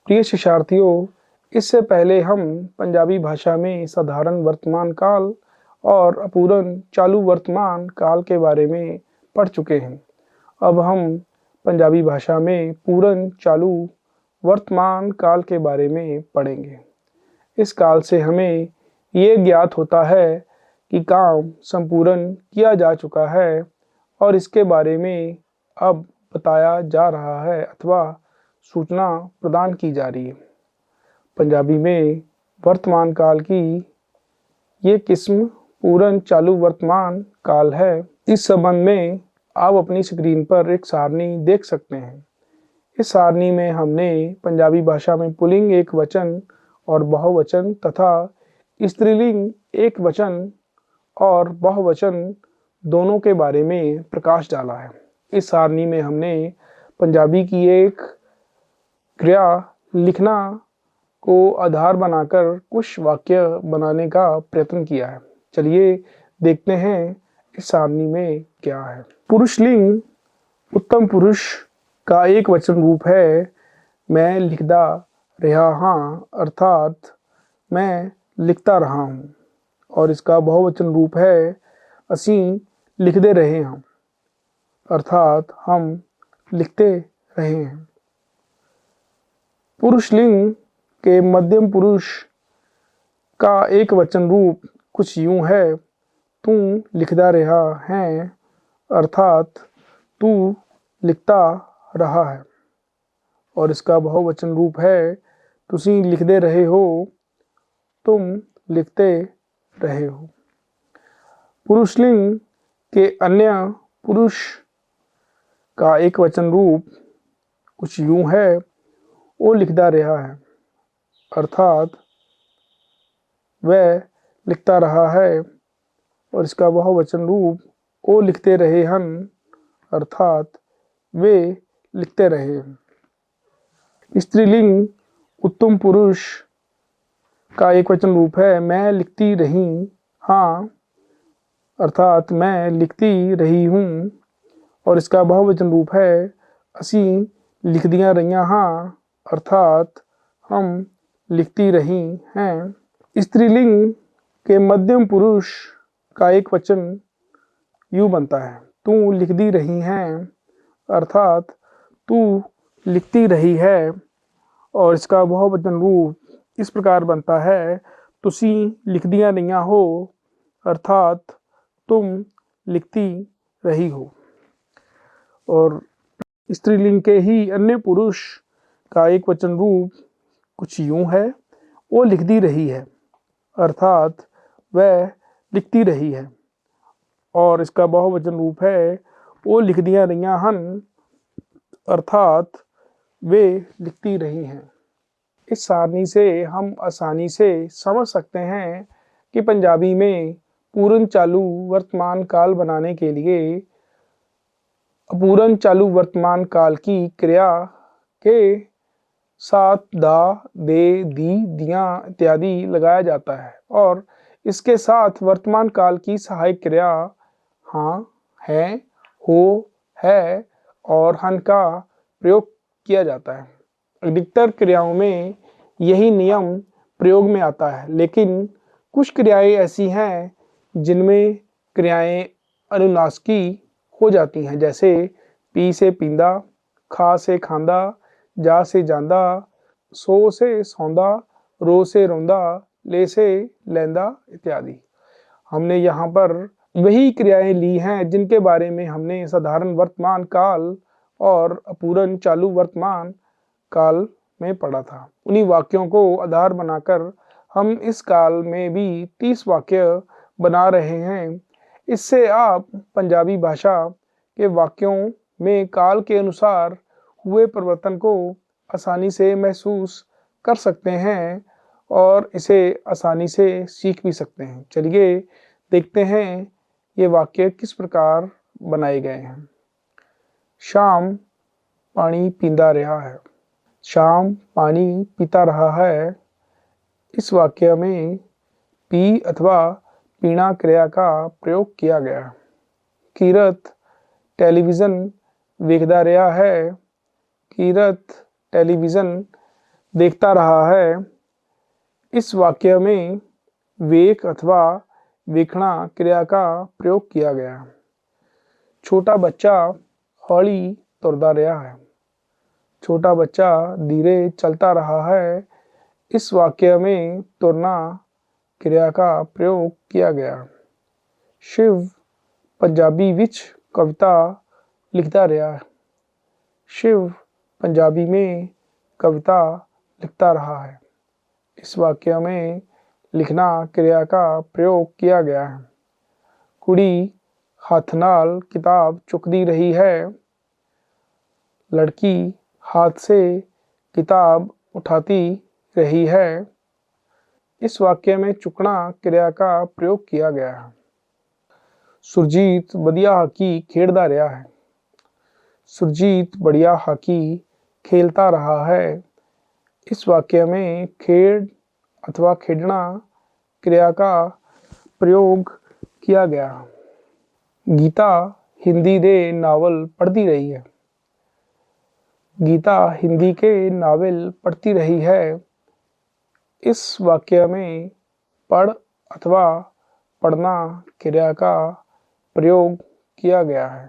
प्रिय शिक्षार्थियों, इससे पहले हम पंजाबी भाषा में साधारण वर्तमान काल और अपूर्ण चालू वर्तमान काल के बारे में पढ़ चुके हैं। अब हम पंजाबी भाषा में पूर्ण चालू वर्तमान काल के बारे में पढ़ेंगे। इस काल से हमें ये ज्ञात होता है कि काम संपूर्ण किया जा चुका है और इसके बारे में अब बताया जा रहा है अथवा सूचना प्रदान की जा रही है। पंजाबी में वर्तमान काल की ये किस्म पूर्ण चालू वर्तमान काल है। इस संबंध में आप अपनी स्क्रीन पर एक सारणी देख सकते हैं। इस सारणी में हमने पंजाबी भाषा में पुल्लिंग एक वचन और बहुवचन तथा स्त्रीलिंग एक वचन और बहुवचन दोनों के बारे में प्रकाश डाला है। इस सारणी में हमने पंजाबी की एक क्रिया लिखना को आधार बनाकर कुछ वाक्य बनाने का प्रयत्न किया है। चलिए देखते हैं इस सारणी में क्या है। पुरुषलिंग उत्तम पुरुष का एक वचन रूप है मैं लिखदा रहा हाँ, अर्थात मैं लिखता रहा हूँ, और इसका बहुवचन रूप है असी लिखते रहे हम, अर्थात हम लिखते रहे हैं। पुरुषलिंग के मध्यम पुरुष का एक वचन रूप कुछ यूं है तू लिखदा रहा है, अर्थात तू लिखता रहा है, और इसका बहुवचन रूप है तुसी लिखते रहे हो, तुम लिखते रहे हो। पुरुषलिंग के अन्य पुरुष का एक वचन रूप कुछ यूं है वो लिखता रहा है, अर्थात वह लिखता रहा है, और इसका बहुवचन रूप वो लिखते रहे हन, अर्थात वे लिखते रहे। स्त्रीलिंग उत्तम पुरुष का एक वचन रूप है मैं लिखती रही हाँ, अर्थात मैं लिखती रही हूँ, और इसका बहुवचन रूप है असी लिखदियाँ रहियाँ हाँ, अर्थात हम लिखती रही हैं। स्त्रीलिंग के मध्यम पुरुष का एक वचन यूँ बनता है तू लिखदी रही हैं, अर्थात तू लिखती रही है, और इसका बहुवचन रूप इस प्रकार बनता है तुसी लिखदियाँ रहियाँ हो, अर्थात तुम लिखती रही हो। और स्त्रीलिंग के ही अन्य पुरुष का एक वचन रूप कुछ यूं है वो लिखती रही है, अर्थात वह लिखती रही है, और इसका बहुवचन रूप है वो लिखदियाँ रहियाँ हन, अर्थात वे लिखती रही हैं। इस सारणी से हम आसानी से समझ सकते हैं कि पंजाबी में पूर्ण चालू वर्तमान काल बनाने के लिए अपूर्ण चालू वर्तमान काल की क्रिया के साथ दा, दे, दी, दियाँ इत्यादि लगाया जाता है, और इसके साथ वर्तमान काल की सहायक क्रिया हाँ, है, हो, है और हन का प्रयोग किया जाता है। अधिकतर क्रियाओं में यही नियम प्रयोग में आता है, लेकिन कुछ क्रियाएं ऐसी हैं जिनमें क्रियाएं अनुनासिकी हो जाती हैं, जैसे पी से पींदा, खा से खांदा, जा से जांदा, सो से सौंदा, रो से रोंदा, ले से लैंदा इत्यादि। हमने यहाँ पर वही क्रियाएं ली हैं जिनके बारे में हमने साधारण वर्तमान काल और अपूर्ण चालू वर्तमान काल में पढ़ा था। उन्हीं वाक्यों को आधार बनाकर हम इस काल में भी 30 वाक्य बना रहे हैं। इससे आप पंजाबी भाषा के वाक्यों में काल के अनुसार हुए परिवर्तन को आसानी से महसूस कर सकते हैं और इसे आसानी से सीख भी सकते हैं। चलिए देखते हैं ये वाक्य किस प्रकार बनाए गए हैं। शाम पानी पींदा रहा है। शाम पानी पीता रहा है। इस वाक्य में पी अथवा पीना क्रिया का प्रयोग किया गया। कीरत टेलीविज़न वेखदा रहा है। कीरत टेलीविज़न देखता रहा है। इस वाक्य में वेख अथवा वेखना क्रिया का प्रयोग किया गया है। छोटा बच्चा हौली तुरदा रहा है। छोटा बच्चा धीरे चलता रहा है। इस वाक्य में तुरना क्रिया का प्रयोग किया गया। शिव पंजाबी विच कविता लिखता रहा है। शिव पंजाबी में कविता लिखता रहा है। इस वाक्य में लिखना क्रिया का प्रयोग किया गया है। कुड़ी हाथ नाल किताब चुकदी रही है। लड़की हाथ से किताब उठाती रही है। इस वाक्य में चुकना क्रिया का प्रयोग किया गया है। सुरजीत बढ़िया हाकी खेलता रहा है। सुरजीत बढ़िया हाकी खेलता रहा है। इस वाक्य में खेड अथवा खेडना क्रिया का प्रयोग किया गया। गीता हिंदी दे नावल पढ़ती रही है। गीता हिंदी के नावल पढ़ती रही है। इस वाक्य में पढ़ अथवा पढ़ना क्रिया का प्रयोग किया गया है।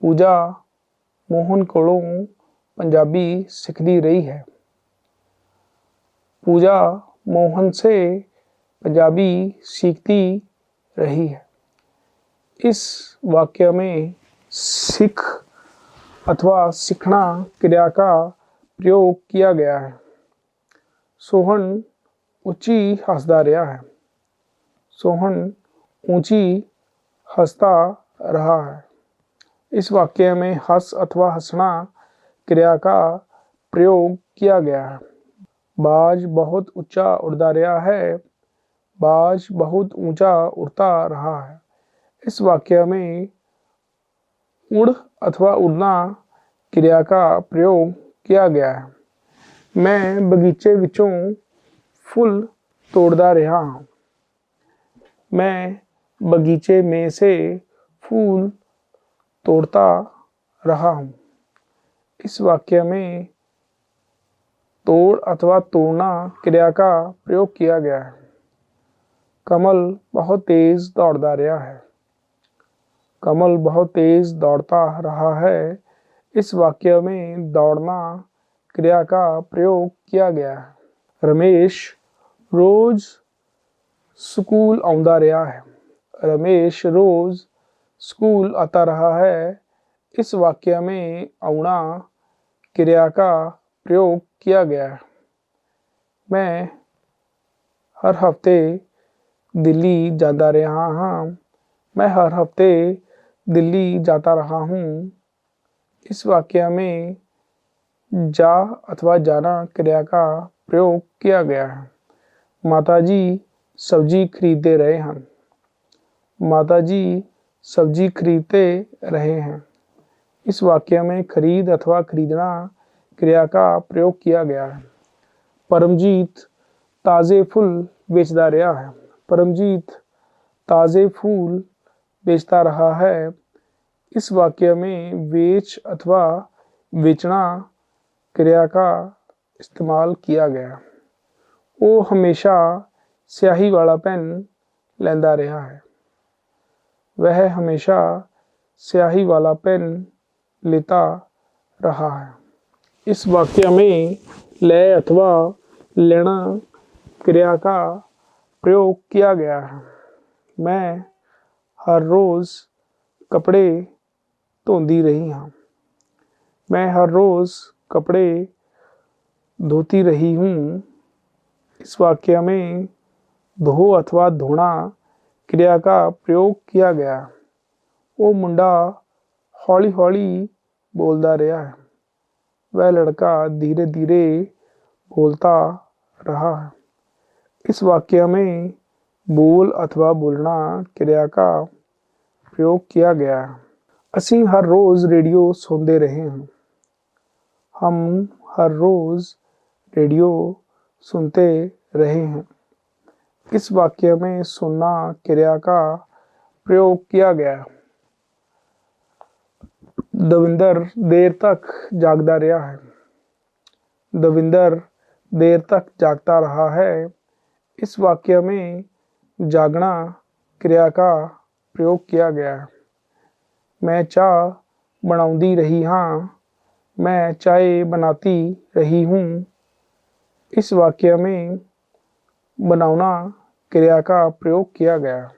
पूजा मोहन कोलों पंजाबी सीखती रही है। पूजा मोहन से पंजाबी सीखती रही है। इस वाक्य में सीख अथवा सीखना क्रिया का प्रयोग किया गया है। सोहन ऊंची हंसदा रहा है। सोहन ऊंची हंसता रहा है। इस वाक्य में हंस अथवा हंसना क्रिया का प्रयोग किया गया है। बाज बहुत ऊंचा उड़ता रहा है। बाज बहुत ऊंचा उड़ता रहा है। इस वाक्य में उड़ अथवा उड़ना क्रिया का प्रयोग किया गया है। मैं बगीचे विचों फूल तोड़ता रहा हूँ। मैं बगीचे में से फूल तोड़ता रहा हूँ। इस वाक्य में तोड़ अथवा तोड़ना क्रिया का प्रयोग किया गया है। कमल बहुत तेज दौड़ता रहा है। कमल बहुत तेज दौड़ता रहा है। इस वाक्य में दौड़ना क्रिया का प्रयोग किया गया है। रमेश रोज स्कूल आउंदा रहा है। रमेश रोज स्कूल आता रहा है। इस वाक्य में आउना क्रिया का प्रयोग किया गया है। मैं हर हफ्ते दिल्ली जाता रहा हूँ। मैं हर हफ्ते दिल्ली जाता रहा हूँ। इस वाक्य में जा अथवा जाना क्रिया का प्रयोग किया गया है। माताजी सब्जी खरीदते रहे हैं। माताजी सब्जी खरीदते रहे हैं। इस वाक्य में खरीद अथवा खरीदना क्रिया का प्रयोग किया गया है। परमजीत ताज़े फूल बेचता रहा है। परमजीत ताज़े फूल बेचता रहा है। इस वाक्य में बेच अथवा बेचना क्रिया का इस्तेमाल किया गया। वो हमेशा स्याही वाला पेन लेंदा रहा है। वह हमेशा स्याही वाला पेन लेता रहा है। इस वाक्य में ले अथवा लेना क्रिया का प्रयोग किया गया है। मैं हर रोज कपड़े धोती रही हूँ। मैं हर रोज कपड़े धोती रही हूँ। इस वाक्य में धो अथवा धोना क्रिया का प्रयोग किया गया। वो मुंडा हौली हौली बोलता रहा है। वह लड़का धीरे धीरे बोलता रहा है। इस वाक्य में बोल अथवा बोलना क्रिया का प्रयोग किया गया है। ਅਸੀਂ हर रोज रेडियो सुनते रहे हैं। हम हर रोज रेडियो सुनते रहे हैं। इस वाक्य में सुनना क्रिया का प्रयोग किया गया। दविंदर देर तक जागता रहा है। दविंदर देर तक जागता रहा है। इस वाक्य में जागना क्रिया का प्रयोग किया गया है। मैं चाय बनाउंदी रही हाँ, मैं चाय बनाती रही हूँ। इस वाक्य में बनाउना क्रिया का प्रयोग किया गया।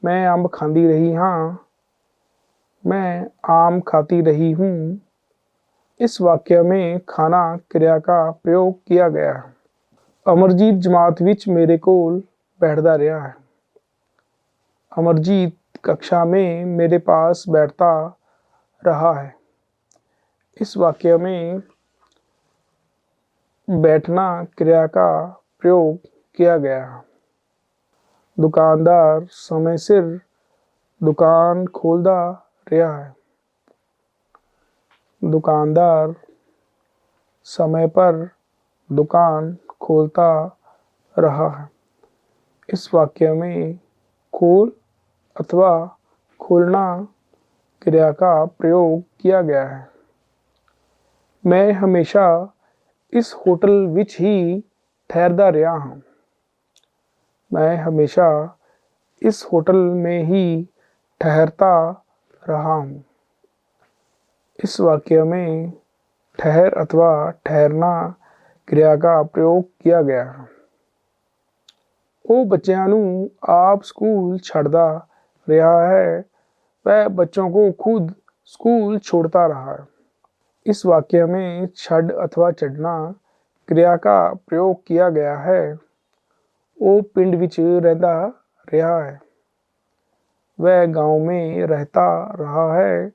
मैं अम्ब खांदी रही हाँ, मैं आम खाती रही हूँ। इस वाक्य में खाना क्रिया का प्रयोग किया गया। अमरजीत जमात विच मेरे कोल बैठता रहा है। अमरजीत कक्षा में मेरे पास बैठता रहा है। इस वाक्य में बैठना क्रिया का प्रयोग किया गया। दुकानदार समय सिर दुकान खोलता रहा है। दुकानदार समय पर दुकान खोलता रहा है। इस वाक्य में खोल अथवा खोलना क्रिया का प्रयोग किया गया है। मैं हमेशा इस होटल विच ही ठहरदा रहा हूँ। मैं हमेशा इस होटल में ही ठहरता रहा हूँ। इस वाक्य में ठहर अथवा ठहरना क्रिया का प्रयोग किया गया है। ਉਹ बच्चों ਨੂੰ आप स्कूल छड्डदा रहा है। वह बच्चों को खुद स्कूल छोड़ता रहा है। इस वाक्य में छड़ अथवा चढ़ना क्रिया का प्रयोग किया गया है। वो पिंड विच रहता रहा है। वह गांव में रहता रहा है।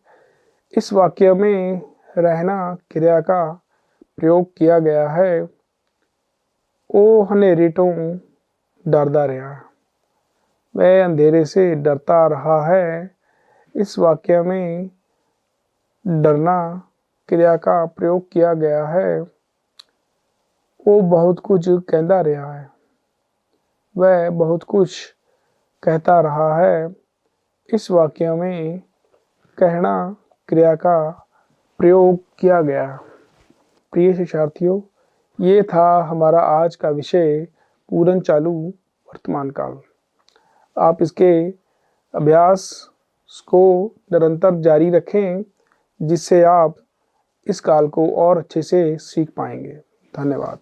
इस वाक्य में रहना क्रिया का प्रयोग किया गया है। वो हनेरे तो डरता रहा। वह अंधेरे से डरता रहा है। इस वाक्य में डरना क्रिया का प्रयोग किया गया है। वो बहुत कुछ कहता रहा है। वह बहुत कुछ कहता रहा है। इस वाक्य में कहना क्रिया का प्रयोग किया गया। प्रिय शिक्षार्थियों, ये था हमारा आज का विषय पूर्ण चालू वर्तमान काल। आप इसके अभ्यास को निरंतर जारी रखें, जिससे आप इस काल को और अच्छे से सीख पाएंगे। धन्यवाद।